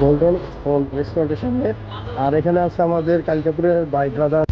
Golden spoon রেস্টুরেন্টের সামনে। আর এখানে আছে আমাদের কালিকাপুরের বাই ব্রাদার।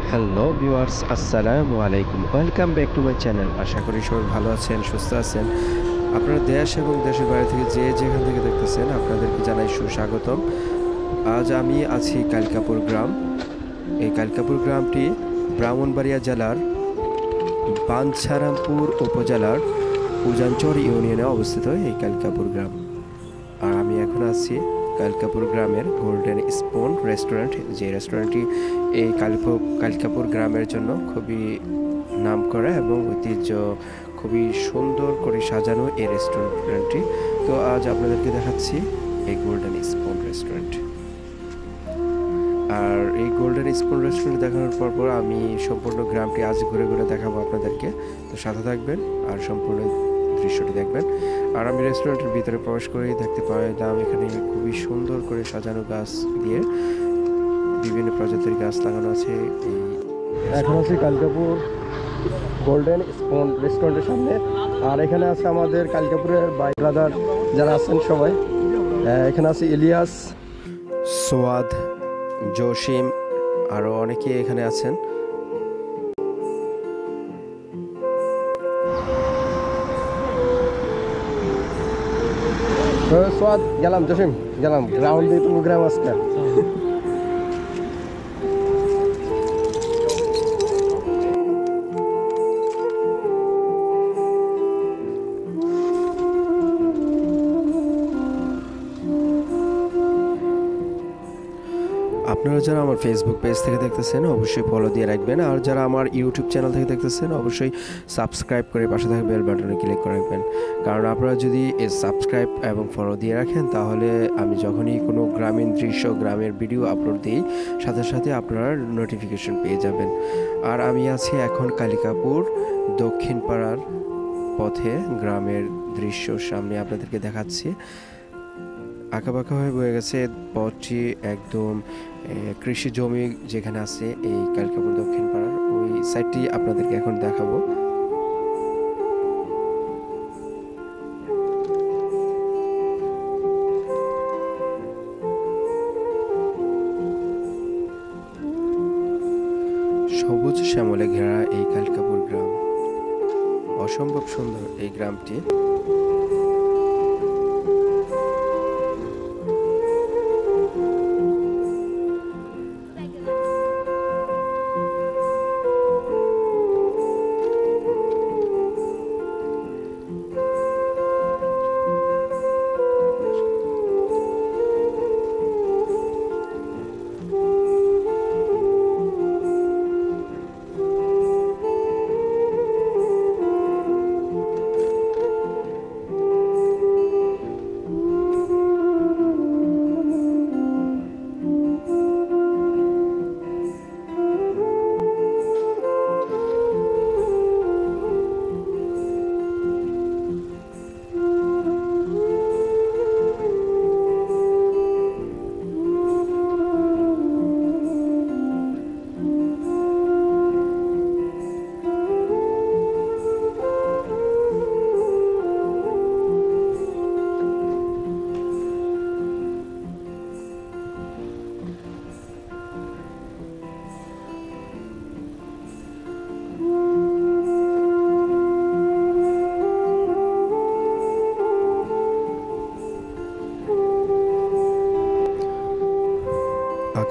হ্যালো ভিউয়ার্স, আসসালামু আলাইকুম। Welcome back to my channel. আশা করি সবাই ভালো আছেন, সুস্থ আছেন। আপনারা দেশ এবং দেশের বাইরে থেকে যে যেখান থেকে দেখতেছেন আপনাদেরকে জানাই সুস্বাগতম। আজ আমি আছি কালিকাপুর গ্রাম। এই কালিকাপুর গ্রামটি ব্রাহ্মণবাড়িয়া জেলার বাঞ্ছারামপুর উপজেলার উজানচর ইউনিয়নে অবস্থিত এই কালিকাপুর গ্রাম। আর আমি এখন আছি কালিকাপুর গ্রামের গোল্ডেন স্পুন রেস্টুরেন্ট, যে রেস্টুরেন্টটি এই কালিকাপুর গ্রামের জন্য খুবই নামকরা এবং ঐতিহ্য খুবই সুন্দর করে সাজানো এই রেস্টুরেন্টটি। তো আজ আপনাদেরকে দেখাচ্ছি এই গোল্ডেন স্পুন রেস্টুরেন্ট। আর এই গোল্ডেন স্পুন রেস্টুরেন্ট দেখানোর পর আমি সম্পূর্ণ গ্রামটি আজ ঘুরে ঘুরে দেখাবো আপনাদেরকে। তো সাথে থাকবেন আর সম্পূর্ণ দৃশ্যটি দেখবেন। আর আমি রেস্টুরেন্টের ভিতরে প্রবেশ করেই দেখতে পাইলাম এখানে খুবই সুন্দর করে সাজানো গাছ দিয়ে বিভিন্ন প্রজাতির গাছ লাগানো আছে। এখন আছি কালিকাপুর গোল্ডেন স্পুন রেস্টুরেন্টের সামনে। আর এখানে আছে আমাদের কালিকাপুরের বাই ব্রাদার যারা আছেন সবাই। এখানে আছে ইলিয়াস, সোয়াদ, জসিম, আরও অনেকে এখানে আছেন। সোয়াদ গেলাম, জসিম গেলাম, গ্রাউন্ডে প্রোগ্রাম আজকে। আপনারা যারা আমার ফেসবুক পেজ থেকে দেখতেছেন অবশ্যই ফলো দিয়ে রাখবেন, আর যারা আমার ইউটিউব চ্যানেল থেকে দেখতেছেন অবশ্যই সাবস্ক্রাইব করে পাশে থাকা বেল বাটনে ক্লিক করে রাখবেন। কারণ আপনারা যদি এই সাবস্ক্রাইব এবং ফলো দিয়ে রাখেন তাহলে আমি যখনই কোনো গ্রামীণ দৃশ্য, গ্রামের ভিডিও আপলোড দিই সাথে সাথে আপনারা নোটিফিকেশন পেয়ে যাবেন। আর আমি আছি এখন কালিকাপুর দক্ষিণ পাড়ার পথে, গ্রামের দৃশ্য সামনে আপনাদেরকে দেখাচ্ছি। আঁকাবাঁকা হয়ে বয়ে গেছে পথটি, একদম কৃষি জমি যেখানে আছে এই কালিকাপুর দক্ষিণ পাড়ার ওই সাইডটি আপনাদেরকে এখন দেখাবো। সবুজ শ্যামলে ঘেরা এই কালিকাপুর গ্রাম, অসম্ভব সুন্দর এই গ্রামটি।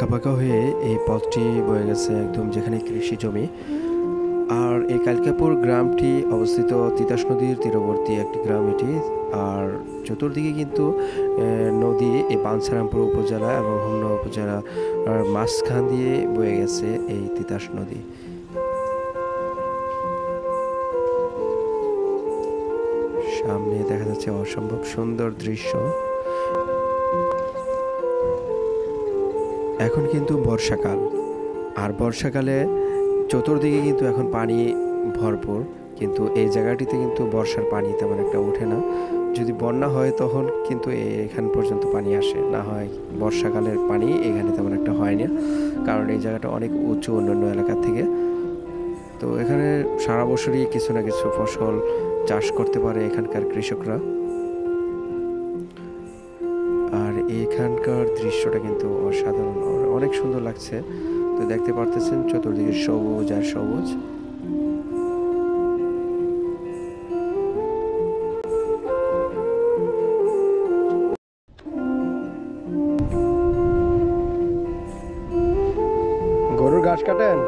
আঁকাবাঁকা হয়ে এই পথটি বয়ে গেছে একদম যেখানে কৃষি জমি। আর এই কালিকাপুর গ্রামটি অবস্থিত তিতাস নদীর তীরবর্তী একটি গ্রাম এটি। আর চতুর্দিকে কিন্তু নদী এই বাঞ্ছারামপুর উপজেলা এবং হোমনা উপজেলা আর মাঝখান দিয়ে বয়ে গেছে এই তিতাস নদী। সামনে দেখা যাচ্ছে অসম্ভব সুন্দর দৃশ্য। এখন কিন্তু বর্ষাকাল, আর বর্ষাকালে চতুর্দিকে কিন্তু এখন পানি ভরপুর, কিন্তু এই জায়গাটিতে কিন্তু বর্ষার পানি তেমন একটা ওঠে না। যদি বন্যা হয় তখন কিন্তু এখান পর্যন্ত পানি আসে, না হয় বর্ষাকালের পানি এখানে তেমন একটা হয় না, কারণ এই জায়গাটা অনেক উঁচু অন্যান্য এলাকা থেকে। তো এখানে সারা বছরই কিছু না কিছু ফসল চাষ করতে পারে এখানকার কৃষকরা। আর এখানকার দৃশ্যটা কিন্তু অসাধারণ, অনেক সুন্দর লাগছে। তো দেখতে পারতেছেন চতুর্দিকে সবুজ আর সবুজ। গরুর ঘাস কাটেন?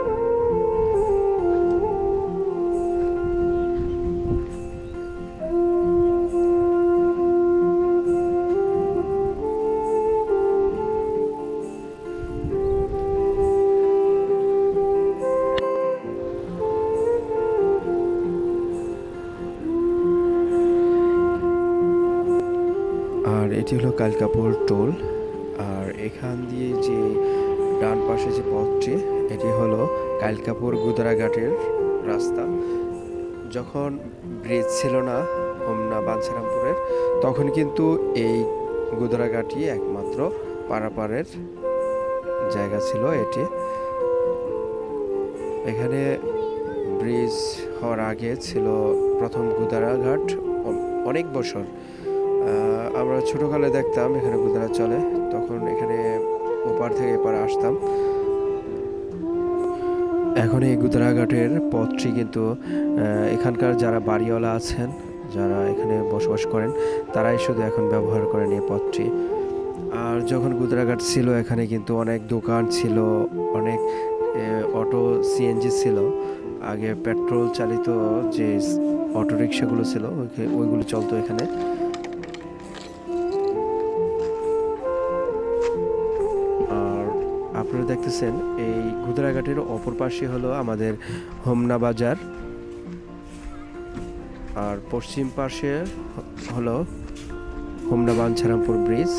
আর এটি হলো কালিকাপুর টোল। আর এখান দিয়ে যে ডান পাশে যে পথটি, এটি হলো কালিকাপুর গুদারাঘাটের রাস্তা। যখন ব্রিজ ছিল না হোমনা বাঞ্ছারামপুরের, তখন কিন্তু এই গুদারাঘাটই একমাত্র পারাপারের জায়গা ছিল এটি। এখানে ব্রিজ হওয়ার আগে ছিল প্রথম গুদারাঘাট। অনেক বছর আমরা ছোটোকালে দেখতাম এখানে গুদারা চলে, তখন এখানে ওপার থেকে এপারে আসতাম। এখন এই গুদারাঘাটের পথটি কিন্তু এখানকার যারা বাড়িওয়ালা আছেন, যারা এখানে বসবাস করেন, তারাই শুধু এখন ব্যবহার করেন এই পথটি। আর যখন গুদারাঘাট ছিল এখানে কিন্তু অনেক দোকান ছিল, অনেক অটো সিএনজি ছিল। আগে পেট্রোল চালিত যে অটো রিক্সাগুলো ছিল ওইগুলো চলতো এখানে। আর আপনারা দেখতেছেন এই গুদারাঘাটের অপর পাশে হলো আমাদের হোমনা বাজার, আর পশ্চিম পাশে হলো হোমনা বাঞ্ছারামপুর ব্রিজ।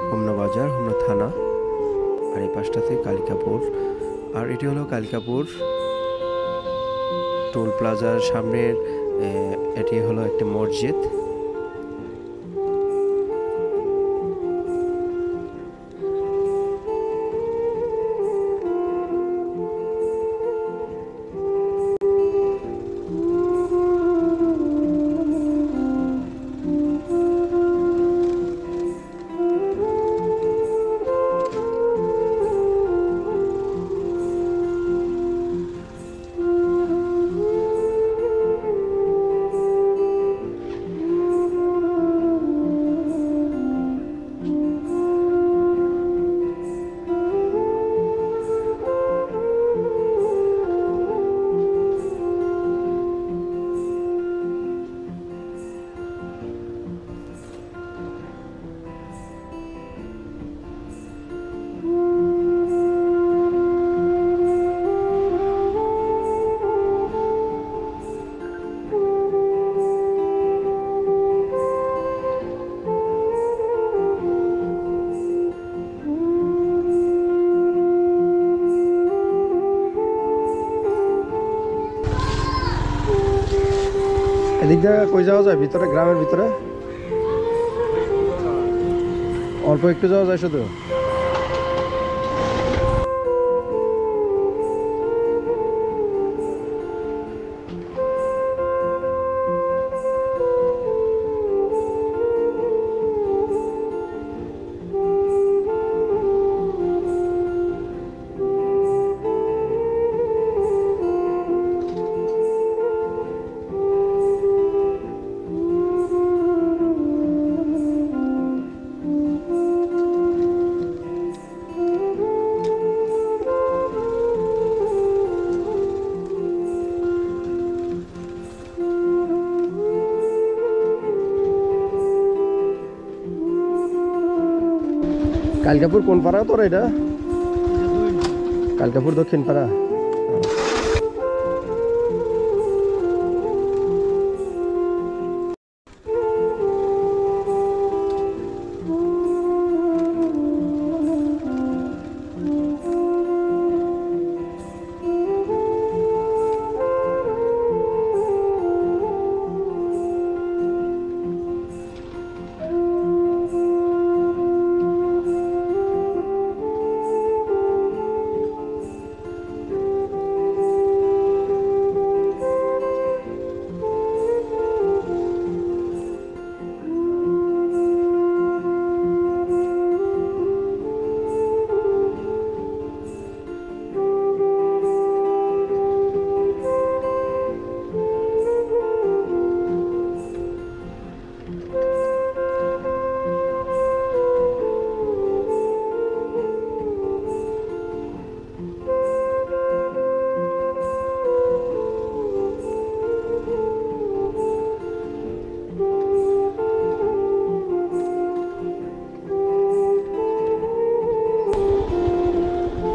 হোমনা বাজার, হোমনা থানা, আর এই পাশটাতে কালিকাপুর। আর এটি হলো কালিকাপুর টোল প্লাজার সামনের এটি হলো একটি মসজিদ। এদিক দিয়ে কই যাওয়া যায়? ভিতরে, গ্রামের ভিতরে অল্প একটু যাওয়া যায় শুধু। কালকাপুর কোন পাড়া তোর এটা? কালকাপুর দক্ষিণ পাড়া।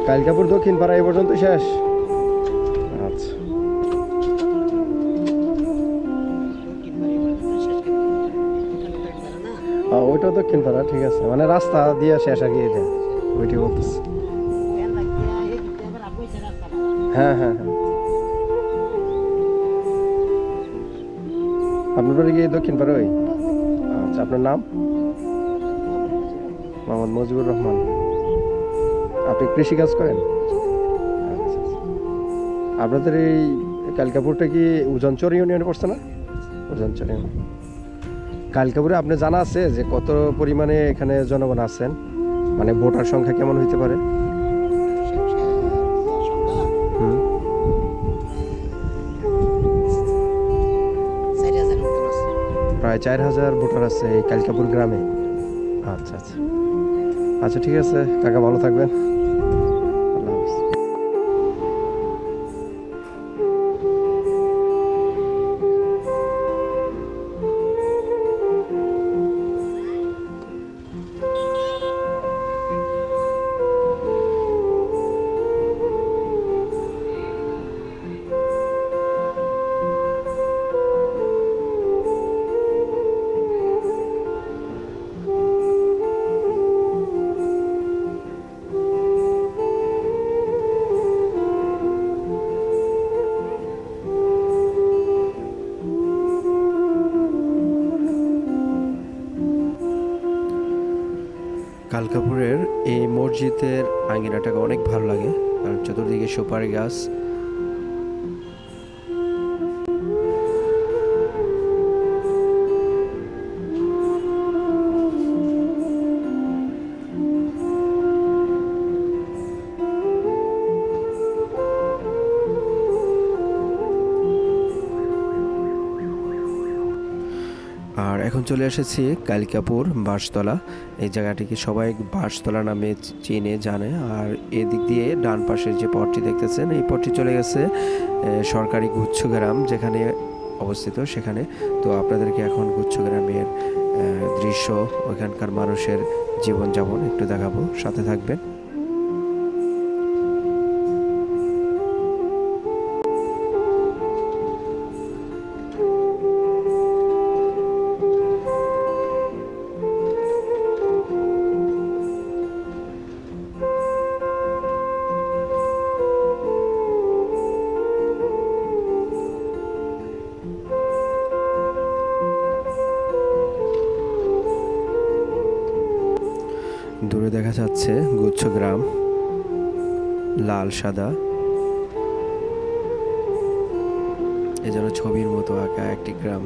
কালকাপুর দক্ষিণ পাড়া এই পর্যন্ত শেষ। আচ্ছা, ওইটা দক্ষিণ পাড়া, ঠিক আছে, মানে রাস্তা দিয়ে শেষ আগে এটা, ওইটি বলতেছি। হ্যাঁ হ্যাঁ হ্যাঁ, আপনার বাড়ি কি দক্ষিণ পাড়া ওই? আচ্ছা, আপনার নাম? মোহাম্মদ মজিবুর রহমান। আপনি কৃষিকাজ করেন? আচ্ছা, আপনাদের এই কালকাপুরটা কি উজনচর ইউনিয়নে পড়ছে না? উজনচর ইউনিয়ন। কালকাপুরে আপনি জানা আছে যে কত পরিমাণে এখানে জনগণ আছেন, মানে ভোটার সংখ্যা কেমন হইতে পারে? প্রায় 4000 ভোটার আছে এই কালকাপুর গ্রামে। আচ্ছা আচ্ছা আচ্ছা, ঠিক আছে কাকা, ভালো থাকবেন। আল্লাহ হাফেজ। কালকাপুরের এই মসজিদের আঙ্গিনাটাকে অনেক ভালো লাগে, কারণ চতুর্দিকে সুপারি গাছ। আর এখন চলে এসেছি কালিকাপুর বাঁশতলা। এই জায়গাটিকে সবাই বাঁশতলা নামে চিনে জানে। আর এদিক দিয়ে ডান পাশের যে পথটি দেখতেছেন, এই পথটি চলে গেছে সরকারি গুচ্ছগ্রাম যেখানে অবস্থিত সেখানে। তো আপনাদেরকে এখন গুচ্ছগ্রামের দৃশ্য, ওইখানকার মানুষের জীবনযাপন একটু দেখাবো, সাথে থাকবেন। দূরে দেখা যাচ্ছে গুচ্ছগ্রাম, লাল সাদা, এ যেন ছবির মতো আঁকা একটি গ্রাম।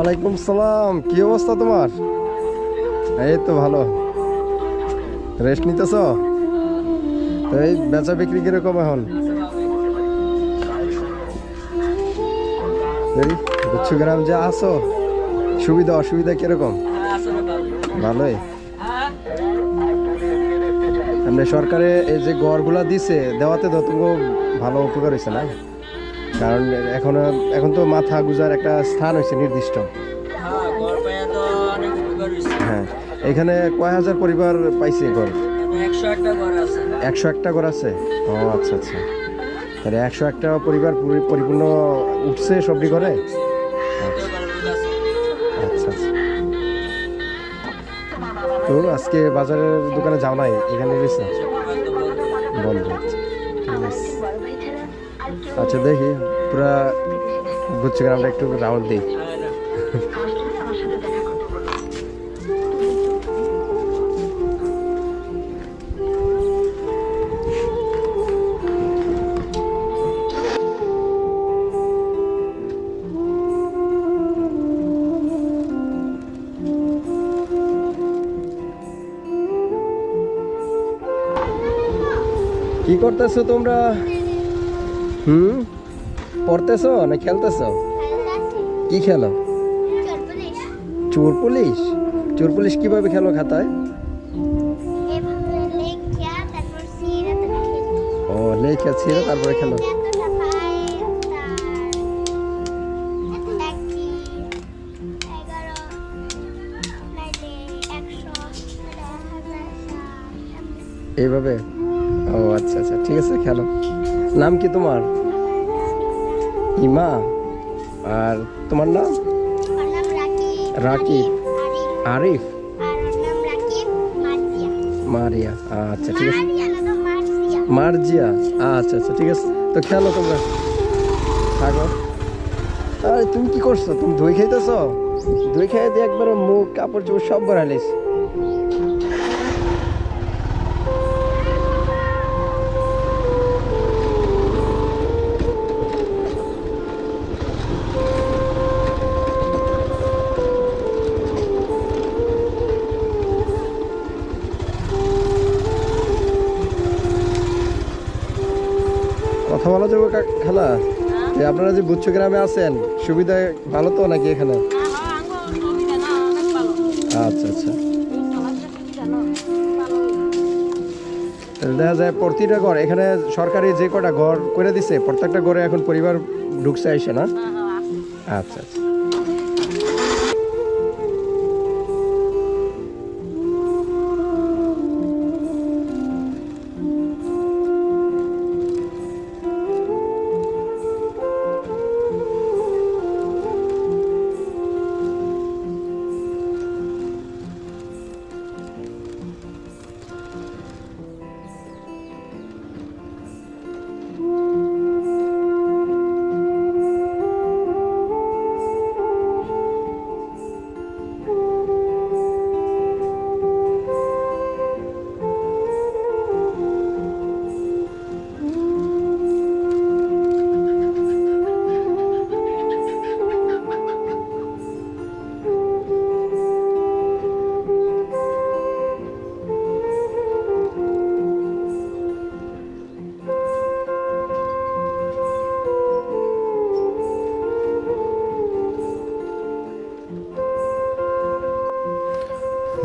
ওয়ালাইকুম সালাম, কি অবস্থা তোমার? এই তো ভালো। রেস্ট নিতেছ? এই বেচা বিক্রি কিরকম এখন? এই গুচ্ছগ্রাম যে আছো, সুবিধা অসুবিধা কিরকম? ভালোই। এমনি সরকারে এই যে গড়গুলা দিছে, দেওয়াতে তো তুমি ভালো উপকার হয়েছে না? কারণ এখন তো মাথা গুজার একটা স্থান হয়েছে নির্দিষ্ট। হ্যাঁ, এখানে কয় হাজার পরিবার পাইছে গড়? 101টা ঘর আছে। ও আচ্ছা আচ্ছা, তাহলে 101টা পরিবার পরিপূর্ণ উঠছে সবটি ঘরে। আচ্ছা আচ্ছা, তো আজকে বাজারের দোকানে যাও নাই, এখানে গেছে বন্ধ। ঠিক আছে, আচ্ছা দেখি পুরা গুচ্ছগ্রামটা একটু রাউন্ড দিই। কি করতেছো তোমরা? পড়তেছো না খেলতেছো? কি খেলো? চোর পুলিশ। চোর পুলিশ কিভাবে খেলো খাতায়? ও লেখা ছিল তারপরে খেলো। এইভাবে? ও আচ্ছা আচ্ছা, ঠিক আছে খেলো। নাম কি তোমার? ইমা। আর তোমার নাম? রাকিব। আরিফ। মারিয়া। আচ্ছা ঠিক আছে, মার্জিয়া। আচ্ছা আচ্ছা ঠিক আছে, তো খেলো তোমরা, থাকো। আরে তুমি কি করছো? তুমি দই খাইতেছ? দই খাই দিয়ে একবারে মুখ কাপড় চোপড় সব ভরাইলিস। কথা বলা যাবে খালা? আপনারা যে গুচ্ছগ্রামে আছেন, সুবিধা ভালো তো নাকি এখানে? আচ্ছা আচ্ছা, দেখা যায় প্রতিটা ঘর এখানে সরকারি যে কটা ঘর করে দিছে, প্রত্যেকটা ঘরে এখন পরিবার ঢুকছে আইসে না? আচ্ছা আচ্ছা,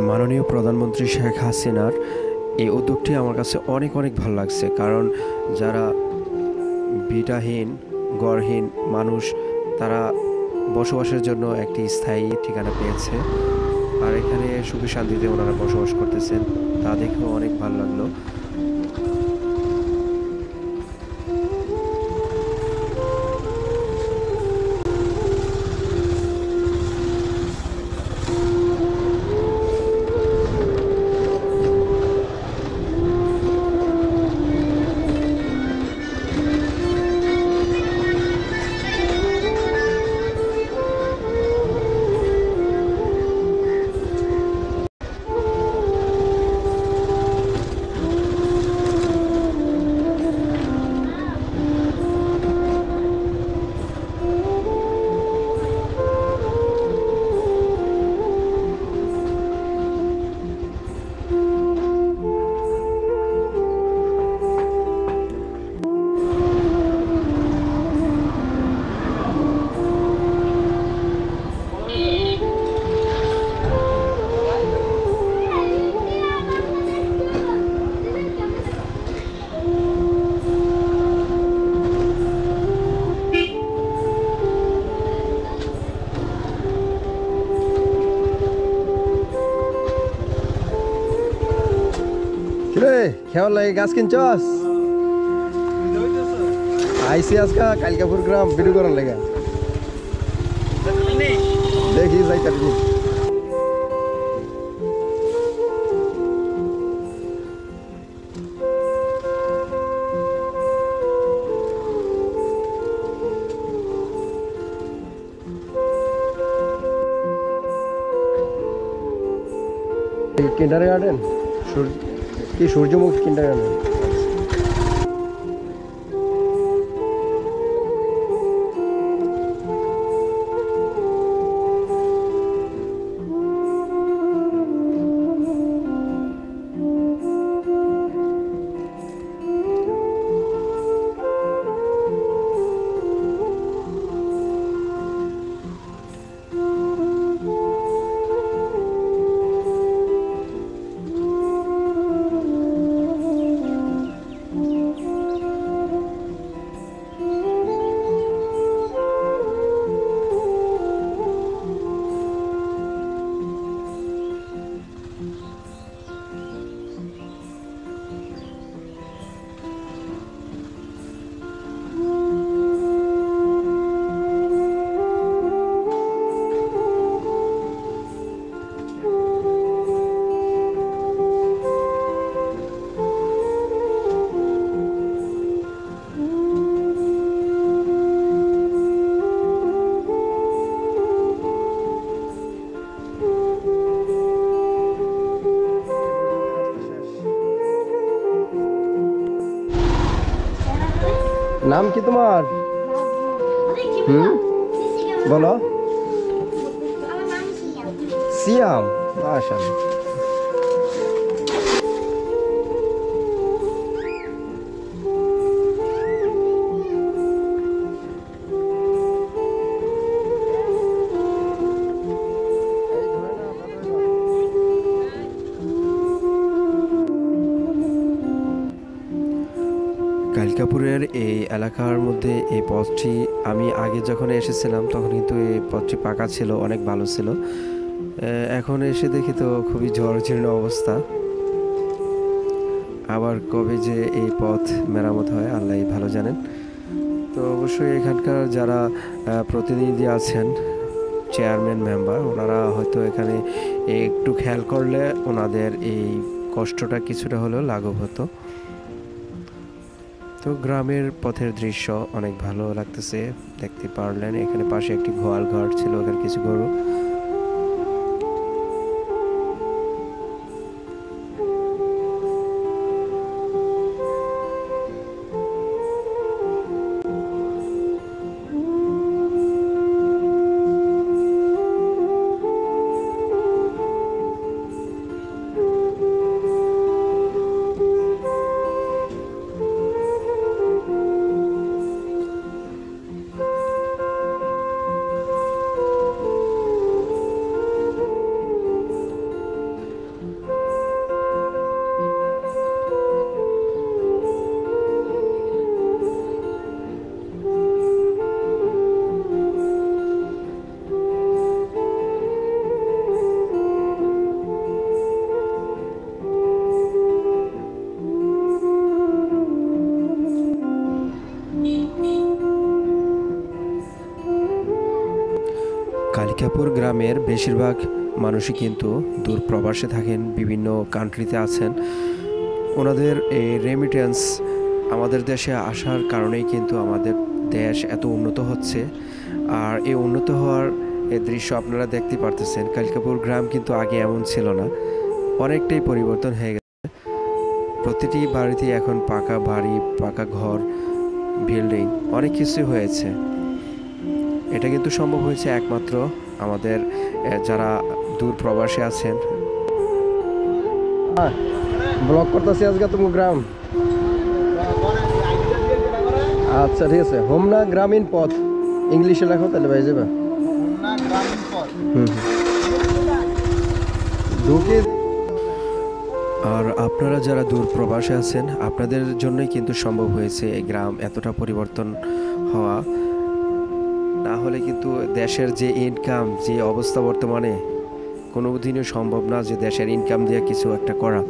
মাননীয় প্রধানমন্ত্রী শেখ হাসিনার এই উদ্যোগটি আমার কাছে অনেক অনেক ভালো লাগছে। কারণ যারা ভিটাহীন গড়হীন মানুষ, তারা বসবাসের জন্য একটি স্থায়ী ঠিকানা পেয়েছে, আর এখানে সুখে শান্তিতে ওনারা বসবাস করতেছেন, তা দেখেও অনেক ভালো লাগলো। কিরে খেয়াল লাগে গাছ কিনছস? আইসি আজকা কালিকাপুর গ্রাম ভিডিও করার লেগে। দেখি যাইতে পারি। কিন্ডার গার্ডেন কি সূর্যমুখী কিন্ডার গার্ডেন। নাম কি তোমার? বলো। সিয়াম। মাশাআল্লাহ। কালিকাপুরের এই এলাকার মধ্যে এই পথটি আমি আগে যখন এসেছিলাম তখন কিন্তু এই পথটি পাকা ছিল, অনেক ভালো ছিল। এখন এসে দেখি তো খুবই জরাজীর্ণ অবস্থা। আবার কবে যে এই পথ মেরামত হয় আল্লাহই ভালো জানেন। তো অবশ্যই এখানকার যারা প্রতিনিধি আছেন, চেয়ারম্যান মেম্বার, ওনারা হয়তো এখানে একটু খেয়াল করলে ওনাদের এই কষ্টটা কিছুটা হলেও লাঘব হতো। তো গ্রামের পথের দৃশ্য অনেক ভালো লাগতেছে, দেখতে পারলেন। এখানে পাশে একটি গোয়াল ঘর ছিল, ওখানে কিছু গরু। কালিকাপুর গ্রামের বেশিরভাগ মানুষই কিন্তু দূর প্রবাসে থাকেন, বিভিন্ন কান্ট্রিতে আছেন। ওনাদের এই রেমিটেন্স আমাদের দেশে আসার কারণেই কিন্তু আমাদের দেশ এত উন্নত হচ্ছে। আর এই উন্নত হওয়ার এই দৃশ্য আপনারা দেখতে পারতেছেন। কালিকাপুর গ্রাম কিন্তু আগে এমন ছিল না, অনেকটাই পরিবর্তন হয়ে গেছে। প্রতিটি বাড়িতে এখন পাকা বাড়ি, পাকা ঘর, বিল্ডিং, অনেক কিছু হয়েছে। এটা কিন্তু সম্ভব হয়েছে একমাত্র আমাদের যারা দূর প্রবাসে আছেন। ব্লগ করতেছি আজকে তুমি গ্রাম। আচ্ছা ঠিক আছে। হোমনা গ্রামীণ পথ ইংলিশে লেখো তাহলে ভাই যাবে। ঢুকে। আর আপনারা যারা দূর প্রবাসে আছেন, আপনাদের জন্যই কিন্তু সম্ভব হয়েছে এই গ্রাম এতটা পরিবর্তন হওয়া। না হলে কিন্তু দেশের যে ইনকাম, যে অবস্থা বর্তমানে, কোনো দিনও সম্ভব না যে দেশের ইনকাম দিয়ে কিছু একটা করা।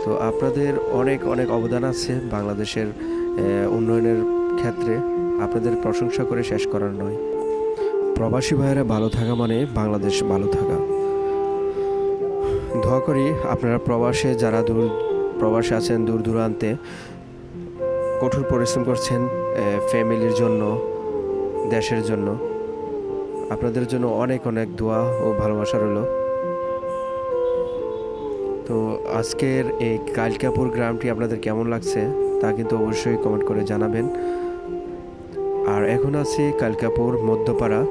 তো আপনাদের অনেক অনেক অবদান আছে বাংলাদেশের উন্নয়নের ক্ষেত্রে, আপনাদের প্রশংসা করে শেষ করার নয়। প্রবাসী ভাইয়েরা ভালো থাকা মানে বাংলাদেশ ভালো থাকা। দোয়া করি আপনারা প্রবাসে আছেন দূর দূরান্তে, কঠোর পরিশ্রম করছেন ফ্যামিলির জন্য, দেশের জন্য। আপনাদের জন্য অনেক অনেক দোয়া ও ভালোবাসা রইল। তো আজকের এই কালিকাপুর গ্রামটি আপনাদের কেমন লাগছে তা কিন্তু অবশ্যই কমেন্ট করে জানাবেন। আর এখন আছি কালিকাপুর মধ্যপাড়া।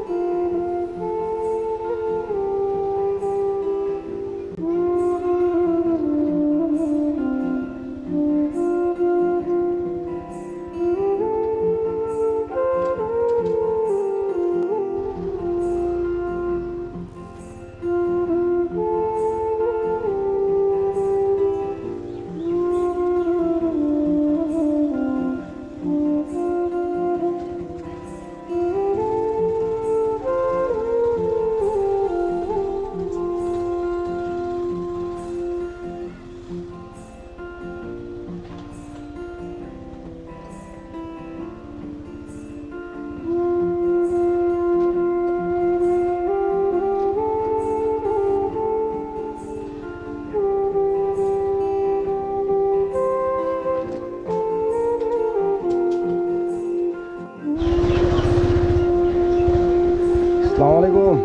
আসসালামু আলাইকুম।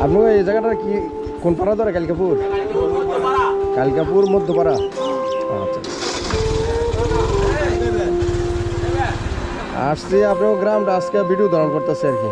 আপনার এই জায়গাটা কি কোন পাড়া ধরে? কালিকাপুর মধ্যপাড়া। আচ্ছা, আসছি আপনার গ্রামটা আজকে ভিডিও ধারণ করতেছে আর কি।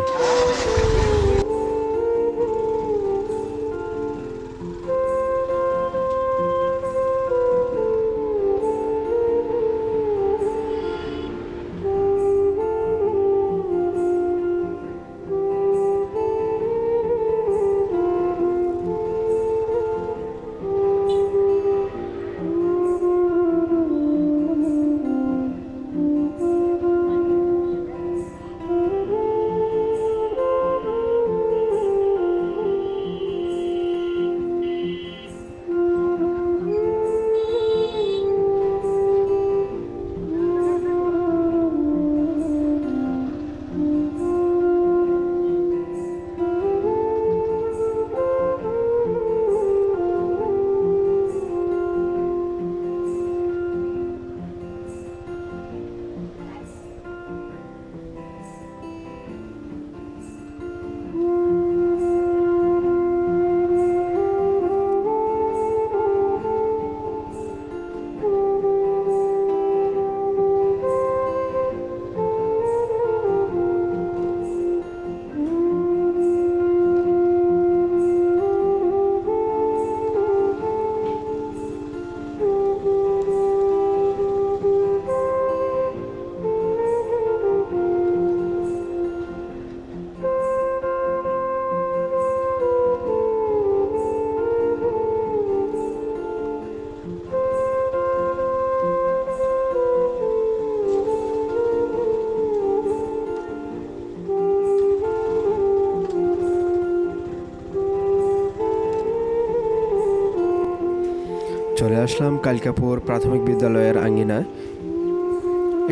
চলে আসলাম কালিকাপুর প্রাথমিক বিদ্যালয়ের আঙ্গিনায়।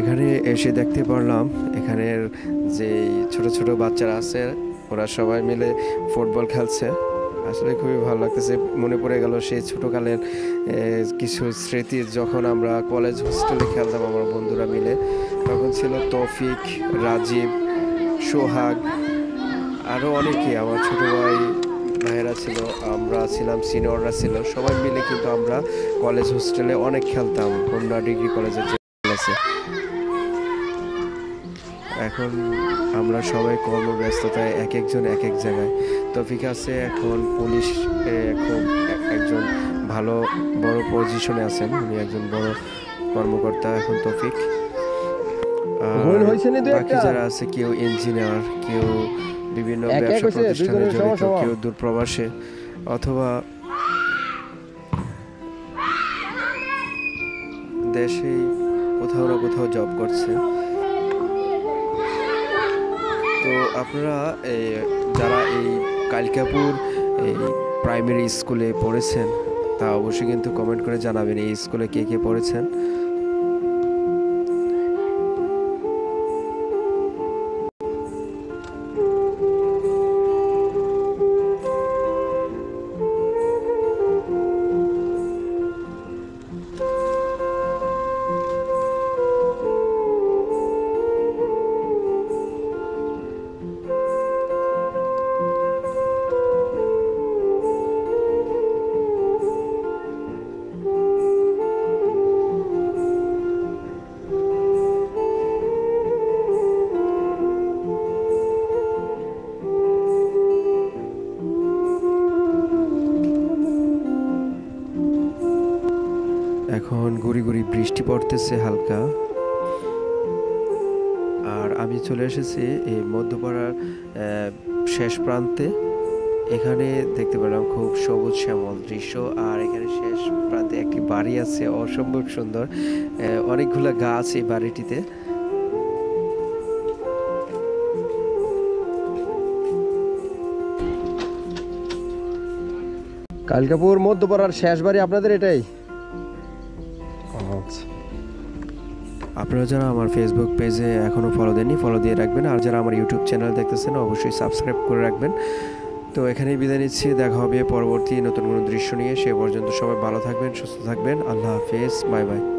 এখানে এসে দেখতে পারলাম এখানের যে ছোট ছোট বাচ্চারা আছে ওরা সবাই মিলে ফুটবল খেলছে। আসলে খুবই ভালো লাগতেছে, মনে পড়ে গেল সেই ছোটোকালের কিছু স্মৃতি, যখন আমরা কলেজ হোস্টেলে খেলতাম আমার বন্ধুরা মিলে। তখন ছিল তৌফিক, রাজীব, সোহাগ, আরও অনেকে, আমার ছোটো ভাইয়েরা ছিল, আমরা ছিলাম, সিনিয়ররা ছিল, সবাই মিলে কিন্তু আমরা কলেজ হোস্টেলে অনেক খেলতাম। হোন্ডা ডিগ্রি কলেজের যে আছে, এখন আমরা সবাই কর্মব্যস্ততায় এক একজন এক এক জায়গায়। তৌফিক আছে এখন পুলিশ, এখন একজন ভালো বড় পজিশনে আছেন, উনি একজন বড় কর্মকর্তা এখন তৌফিক। বাকি যারা আছে কেউ ইঞ্জিনিয়ার, কেউ বিভিন্ন ব্যবসা প্রতিষ্ঠানে জড়িত, কেউ দূরপ্রবাসে অথবা দেশে কোথাও না কোথাও জব করছে। তো আপনারা যারা এই কালিকাপুর এই প্রাইমারি স্কুলে পড়েছেন, তা অবশ্যই কিন্তু কমেন্ট করে জানাবেন এই স্কুলে কে কে পড়েছেন। এখন গুড়ি গুড়ি বৃষ্টি পড়তেছে হালকা। আর আমি চলে এসেছি এই মধ্যপাড়ার শেষ প্রান্তে। এখানে দেখতে পেলাম খুব সবুজ শ্যামল দৃশ্য, আর এখানে শেষ প্রান্তে একটি বাড়ি আছে অসম্ভব সুন্দর, অনেকগুলো গাছ এই বাড়িটিতে। কালিকাপুর মধ্যপাড়ার শেষ বাড়ি আপনাদের এটাই? আচ্ছা, আপনারা যারা আমার ফেসবুক পেজে এখনও ফলো দেননি ফলো দিয়ে রাখবেন, আর যারা আমার ইউটিউব চ্যানেল দেখতেছেন অবশ্যই সাবস্ক্রাইব করে রাখবেন। তো এখানেই বিদায় নিচ্ছি, দেখা হবে পরবর্তী নতুন কোনো দৃশ্য নিয়ে। সে পর্যন্ত সবাই ভালো থাকবেন, সুস্থ থাকবেন। আল্লাহ হাফেজ, বাই বাই।